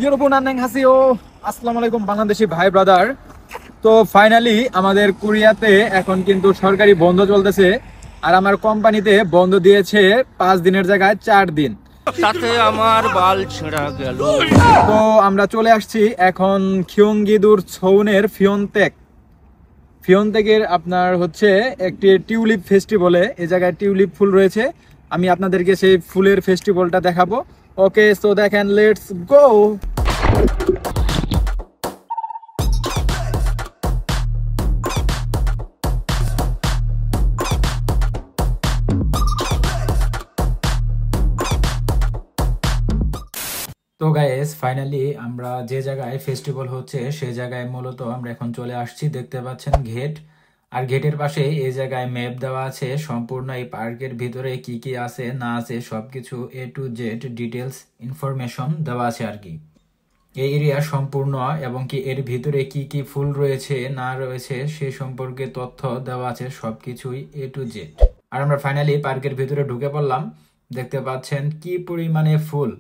আসসালামু আলাইকুম বাংলাদেশি ভাই ব্রাদার। তো ফাইনালি আমাদের কোরিয়াতে এখন কিন্তু সরকারি বন্ধ চলতেছে, আর আমার কোম্পানিতে বন্ধ দিয়েছে 5 দিনের জায়গায় 4 দিন। তাতে আমার বাল ছেঁড়া গেল। তো আমরা চলে আসছি এখন খিয়ংগিদুর ছৌনের ফিয়নটেকের আপনার হচ্ছে একটি টিউলিপ ফেস্টিভ্যালে। এই জায়গায় টিউলিপ ফুল রয়েছে, আমি আপনাদেরকে সেই ফুলের ফেস্টিভ্যালটা দেখাবো। ওকে, সো দেখেন, লেটস গো। তো গাইস, ফাইনালি আমরা যে জায়গায় ফেস্টিভ্যাল হচ্ছে সেই জায়গায় মূলত আমরা এখন চলে আসছি। দেখতে পাচ্ছেন গেট, আর গেটের পাশে এই জায়গায় ম্যাপ দেওয়া আছে সম্পূর্ণ এই পার্কের ভিতরে কি কি আছে না আছে সবকিছু A to Z details information দেওয়া আছে আর কি। এই এরিয়া সম্পূর্ণ এবং কি এর ভিতরে কি কি ফুল রয়েছে না রয়েছে সে সম্পর্কে তথ্য দেওয়া আছে সবকিছুই A to Z। আর আমরা ফাইনালি পার্কের ভিতরে ঢুকে পড়লাম। দেখতে পাচ্ছেন কি পরিমাণে ফুল।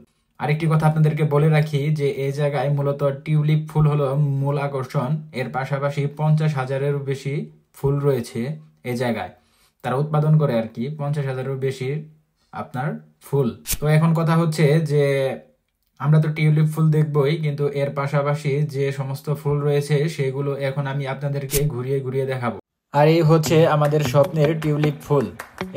আরেকটি কথা আপনাদেরকে বলে রাখি যে এই জায়গায় মূলত টিউলিপ ফুল হলো মূল আকর্ষণ। এর পাশাপাশি 50,000-এরও বেশি ফুল রয়েছে এই জায়গায়, তারা উৎপাদন করে আর কি 50,000-এরও বেশি আপনার ফুল। তো এখন কথা হচ্ছে যে আমরা তো টিউলিপ ফুল দেখবই, কিন্তু এর পাশাপাশি যে সমস্ত ফুল রয়েছে সেগুলো এখন আমি আপনাদেরকে ঘুরিয়ে ঘুরিয়ে দেখাবো। আর এই হচ্ছে আমাদের স্বপ্নের টিউলিপ ফুল।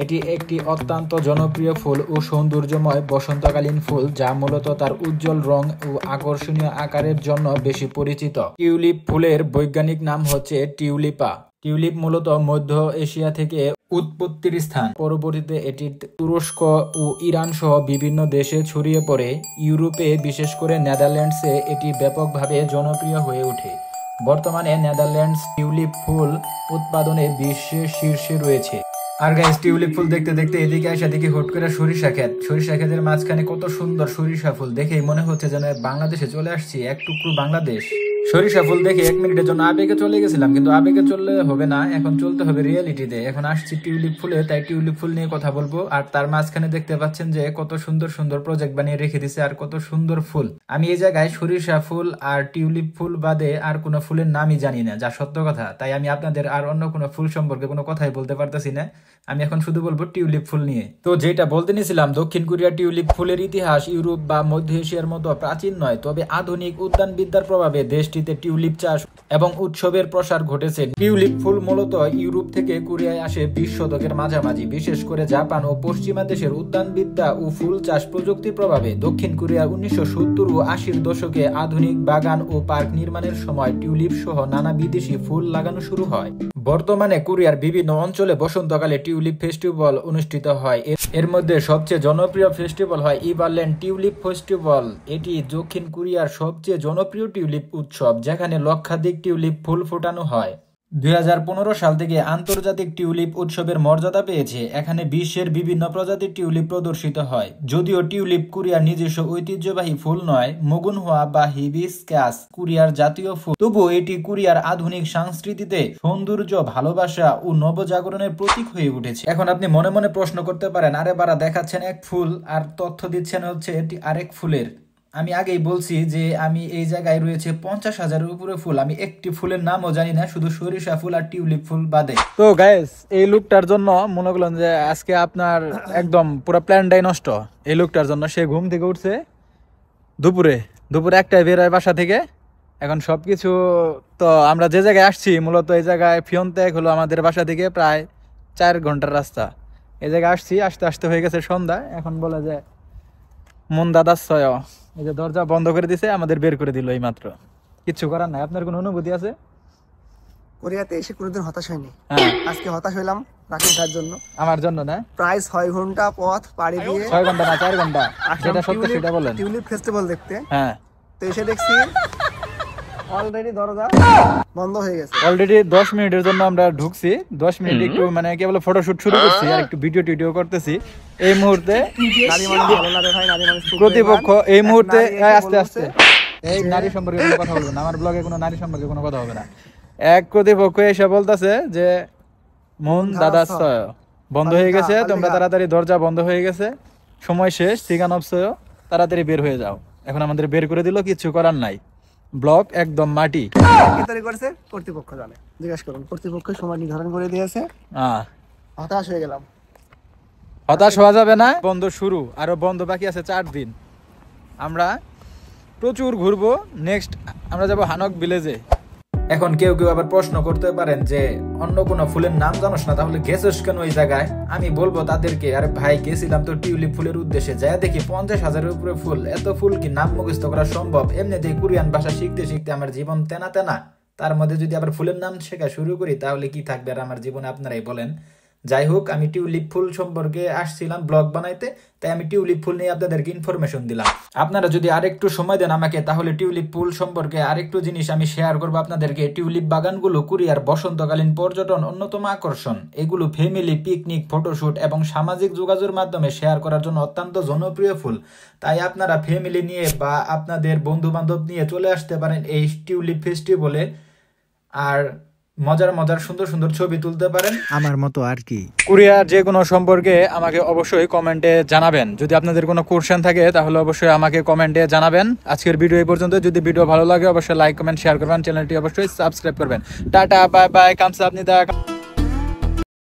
এটি একটি অত্যন্ত জনপ্রিয় ফুল ও সৌন্দর্যময় বসন্তকালীন ফুল, যা মূলত তার উজ্জ্বল রং ও আকর্ষণীয় আকারের জন্য বেশি পরিচিত। টিউলিপ ফুলের বৈজ্ঞানিক নাম হচ্ছে টিউলিপা। টিউলিপ মূলত মধ্য এশিয়া থেকে উৎপত্তির স্থান। পরবর্তীতে এটি তুরস্ক ও ইরান সহ বিভিন্ন দেশে ছড়িয়ে পড়ে। ইউরোপে, বিশেষ করে নেদারল্যান্ডসে এটি ব্যাপকভাবে জনপ্রিয় হয়ে ওঠে। বর্তমানে নেদারল্যান্ডস টিউলিপ ফুল উৎপাদনে বিশ্বের শীর্ষে রয়েছে। আর গাইস, টিউলিপ ফুল দেখতে দেখতে এদিকে আসা দেখি হুট করে সরিষা ক্ষেতের মাঝখানে কত সুন্দর সরিষা ফুল দেখেই মনে হচ্ছে যেন বাংলাদেশে চলে আসছি, এক টুকরো বাংলাদেশ। সরিষা ফুল দেখে 1 মিনিটের জন্য আবেগে চলে গেছিলাম, কিন্তু আবেগে চললে হবে না, এখন চলতে হবে রিয়েলিটিতে। এখন আসছি টিউলিপ ফুলে, তাই টিউলিপ ফুল নিয়ে কথা বলবো। আর তার মাঝখানে দেখতে পাচ্ছেন যে কত সুন্দর সুন্দর প্রজেক্ট বানিয়ে রেখে দিছে, আর কত সুন্দর ফুল। আমি এই জায়গায় সরিষা ফুল আর টিউলিপ ফুল বাদে আর কোনো ফুলের নামই জানি না, যা সত্য কথা। তাই আমি আপনাদের আর অন্য কোনো ফুল সম্পর্কে কোনো কথাই বলতে পারতেছি না। আমি এখন শুধু বলবো টিউলিপ ফুল নিয়ে। তো যেটা বলতে নিয়েছিলাম, দক্ষিণ কোরিয়া টিউলিপ ফুলের ইতিহাস ইউরোপ বা মধ্য এশিয়ার মতো প্রাচীন নয়, তবে আধুনিক উদ্যানবিদ্যার প্রভাবে দেশটিতে টিউলিপ চাষ এবং উৎসবের প্রসার ঘটেছে। টিউলিপ ফুল মূলত ইউরোপ থেকে কোরিয়ায় আসে 20 শতকের মাঝামাঝি। বিশেষ করে জাপান ও পশ্চিমা দেশের উদ্যানবিদ্যা ও ফুল চাষ প্রযুক্তির প্রভাবে দক্ষিণ কোরিয়ার 1970 ও 80-র দশকে আধুনিক বাগান ও পার্ক নির্মাণের সময় টিউলিপ সহ নানা বিদেশি ফুল লাগানো শুরু হয়। বর্তমানে কোরিয়ার বিভিন্ন অঞ্চলে বসন্তকালে টিউলিপ ফেস্টিভ্যাল অনুষ্ঠিত হয়। এর মধ্যে সবচেয়ে জনপ্রিয় ফেস্টিভ্যাল হয় ইভারল্যান্ড টিউলিপ ফেস্টিভ্যাল। এটি দক্ষিণ কোরিয়ার সবচেয়ে জনপ্রিয় টিউলিপ উৎসব, যেখানে লক্ষাধিক টিউলিপ ফুল ফোটানো হয়। 2015 সাল থেকে আন্তর্জাতিক টিউলিপ উৎসবের মর্যাদা পেয়েছে। এখানে বিশ্বের বিভিন্ন প্রজাতির টিউলিপ প্রদর্শিত হয়। যদিও টিউলিপ কোরিয়ার নিজস্ব ঐতিহ্যবাহী ফুল নয়, মুগুনহোয়া বা হিবিস্কাস কোরিয়ার জাতীয় ফুল, তবুও এটি কোরিয়ার আধুনিক সংস্কৃতিতে সৌন্দর্য, ভালোবাসা ও নবজাগরণের প্রতীক হয়ে উঠেছে। এখন আপনি মনে মনে প্রশ্ন করতে পারেন, আরে বারা, দেখাচ্ছেন এক ফুল আর তথ্য দিচ্ছেন হচ্ছে এটি আরেক ফুলের। আমি আগেই বলছি যে আমি এই জায়গায় রয়েছে 50,000-এর উপরে ফুল, আমি একটি ফুলের নামও জানি না, শুধু সরিষা ফুল আর টিউলিপ ফুল বাদে। তো গাইস, এই লুকটার জন্য মনে করলেন যে আজকে আপনার একদম পুরো প্ল্যানটাই নষ্ট। এই লুকটার জন্য সে ঘুম থেকে উঠছে দুপুরে 1টায় বের হয় বাসা থেকে। এখন সবকিছু তো আমরা যে জায়গায় আসছি, মূলত এই জায়গায় ফিয়নটেক হলো আমাদের বাসা থেকে প্রায় 4 ঘন্টার রাস্তা। এই জায়গায় আসছি, আসতে আসতে হয়ে গেছে সন্ধ্যা। এখন বলে যে মন দাদাচ্ছয়, এই যে দরজা বন্ধ করে দিছে, আমাদের বের করে দিল এই মাত্র। কিচ্ছু করার নাই। আপনার কোনো অনুভূতি আছে? কোরিয়াতে এসে কোনোদিন হতাশ হয়নি। হ্যাঁ, আজকে হতাশ হইলাম রাকিব ভাইয়ের জন্য। আমার জন্য না, প্রায় 6 ঘন্টা পথ পাড়ি দিয়ে 6 ঘন্টা না 4 ঘন্টা, যেটা সত্য সেটা বলেন। টিউলিপ ফেস্টিভ্যাল দেখতে। হ্যাঁ, তো এসে দেখছি অলরেডি দরজা বন্ধ হয়ে গেছে। অলরেডি 10 মিনিটের জন্য আমরা ঢুকছি। 10 মিনিট একটু মানে কেবল ফটোশুট শুরু করছি আর একটু ভিডিও করতেছি। এই মুহূর্তে নারী মানুষ ভালো লাগে ভাই, নারী মানুষ খুব প্রতিপক্ষ এই মুহূর্তে আস্তে বলছে, এই নারী সম্পর্কে কোনো কথা বলবেন না, আমার ব্লগে কোনো নারী সম্পর্কে কোনো কথা হবে না। এক প্রতিপক্ষ এসে বলতেছে যে মন দাদাচ্ছয় বন্ধ হয়ে গেছে, তোমরা তাড়াতাড়ি, দরজা বন্ধ হয়ে গেছে, সময় শেষ, সিগান অফ, তাড়াতাড়ি বের হয়ে যাও। এখন আমাদের বের করে দিল, কিছু করার নাই, ব্লক একদম মাটি। কে তৈরি করছে কর্তৃপক্ষ জানে, জিজ্ঞাসা করুন। কর্তৃপক্ষ সময় নির্ধারণ করে দিয়েছে। হতাশ হয়ে গেলাম। হতাশ হওয়া যাবে না, বন্ধ শুরু, আরো বন্ধ বাকি আছে 4 দিন। আমরা প্রচুর ঘুরবো। নেক্সট আমরা যাব হানক ভিলেজে। এখন কেউ কেউ আবার প্রশ্ন করতে পারেন যে অন্য কোনো ফুলের নাম জানোস না, তাহলে গেছিস কেন ওই জায়গায়? আমি বলবো তাদেরকে, আরে ভাই গেছিলাম তো টিউলিপ ফুলের উদ্দেশ্যে, যায় দেখি 50,000-এর উপরে ফুল। এত ফুল কি নাম মুখস্থ করা সম্ভব? এমনিতেই কোরিয়ান ভাষা শিখতে শিখতে আমার জীবন তেনা তেনা, তার মধ্যে যদি আবার ফুলের নাম শেখা শুরু করি তাহলে কি থাকবে আর আমার জীবনে, আপনারাই বলেন। যাই হোক, আমি টিউলিপ ফুল সম্পর্কে আসছিলাম ব্লগ বানাইতে, তাই আমি টিউলিপ ফুল নিয়ে আপনাদেরকে ইনফরমেশন দিলাম। আপনারা যদি আরেকটু সময় দেন আমাকে, তাহলে টিউলিপ ফুল সম্পর্কে আরেকটু জিনিস আমি শেয়ার করবো আপনাদেরকে। টিউলিপ বাগানগুলো কোরিয়ার বসন্তকালীন পর্যটন অন্যতম আকর্ষণ। এগুলো ফ্যামিলি পিকনিক, ফটোশুট এবং সামাজিক যোগাযোগের মাধ্যমে শেয়ার করার জন্য অত্যন্ত জনপ্রিয় ফুল। তাই আপনারা ফ্যামিলি নিয়ে বা আপনাদের বন্ধু বান্ধব নিয়ে চলে আসতে পারেন এই টিউলিপ ফেস্টিভ্যালে, আর মজার মজার সুন্দর সুন্দর ছবি তুলতে পারেন আমার মতো আর কি। কোরিয়ার যে কোনো সম্পর্কে আমাকে অবশ্যই কমেন্টে জানাবেন। যদি আপনাদের কোনো কোশ্চেন থাকে তাহলে অবশ্যই আমাকে কমেন্টে জানাবেন। আজকের ভিডিও এই পর্যন্ত। যদি ভিডিও ভালো লাগে অবশ্যই লাইক কমেন্ট শেয়ার করবেন, চ্যানেলটি অবশ্যই সাবস্ক্রাইব করবেন। Tata bye bye, কামসাহামনিদা।